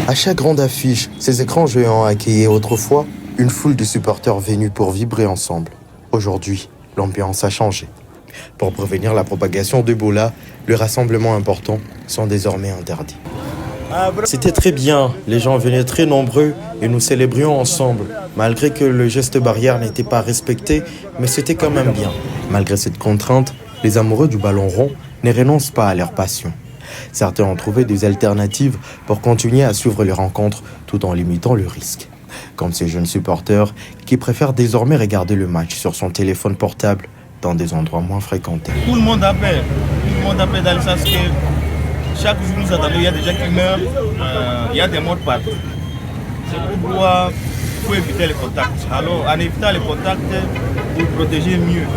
À chaque grande affiche, ces écrans géants accueillaient autrefois une foule de supporters venus pour vibrer ensemble. Aujourd'hui, l'ambiance a changé. Pour prévenir la propagation d'Ebola, les rassemblements importants sont désormais interdits. C'était très bien, les gens venaient très nombreux et nous célébrions ensemble, malgré que le geste barrière n'était pas respecté, mais c'était quand même bien. Malgré cette contrainte, les amoureux du ballon rond ne renoncent pas à leur passion. Certains ont trouvé des alternatives pour continuer à suivre les rencontres tout en limitant le risque. Comme ces jeunes supporters qui préfèrent désormais regarder le match sur son téléphone portable dans des endroits moins fréquentés. Tout le monde a peur. Tout le monde a peur dans le sens que chaque jour nous attendons, il y a des gens qui meurent, il y a des morts partout. C'est pourquoi il faut éviter les contacts. Alors en évitant les contacts, vous protégez mieux.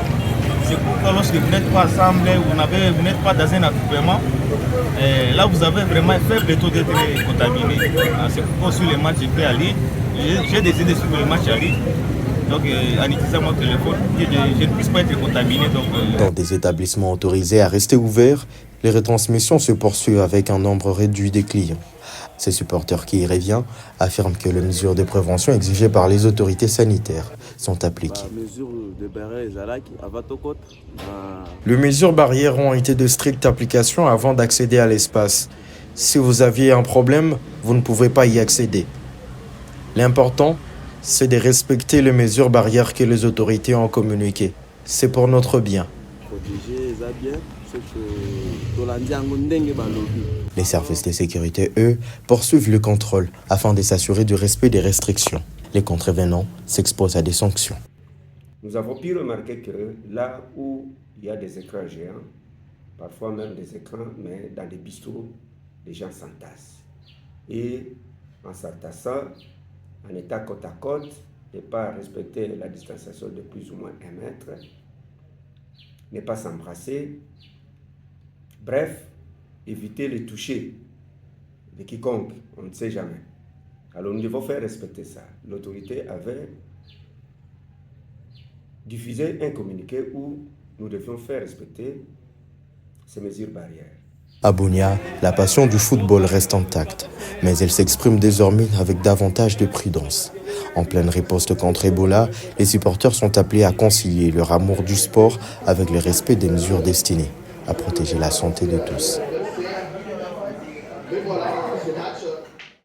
C'est pourquoi lorsque vous n'êtes pas ensemble, vous n'êtes pas dans un attroupement, là vous avez vraiment un faible taux d'être contaminé. C'est pourquoi sur les matchs, je peux aller. J'ai décidé de suivre le match à ligne. Donc en utilisant mon téléphone, je ne puisse pas être contaminé. Dans des établissements autorisés à rester ouverts, les retransmissions se poursuivent avec un nombre réduit de clients. Ces supporters qui y reviennent affirment que les mesures de prévention exigées par les autorités sanitaires sont appliquées. Les mesures barrières ont été de stricte application avant d'accéder à l'espace. Si vous aviez un problème, vous ne pouvez pas y accéder. L'important, c'est de respecter les mesures barrières que les autorités ont communiquées. C'est pour notre bien. Les services de sécurité, eux, poursuivent le contrôle afin de s'assurer du respect des restrictions. Les contrevenants s'exposent à des sanctions. Nous avons pu remarquer que là où il y a des écrans géants, parfois même des écrans, mais dans des bistrots, les gens s'entassent. Et en s'entassant, en étant côte à côte, ne pas respecter la distanciation de plus ou moins 1 mètre, ne pas s'embrasser, bref, éviter le toucher de quiconque, on ne sait jamais. Alors nous devons faire respecter ça. L'autorité avait diffusé un communiqué où nous devions faire respecter ces mesures barrières. À Bunia, la passion du football reste intacte, mais elle s'exprime désormais avec davantage de prudence. En pleine riposte contre Ebola, les supporters sont appelés à concilier leur amour du sport avec le respect des mesures destinées à protéger la santé de tous.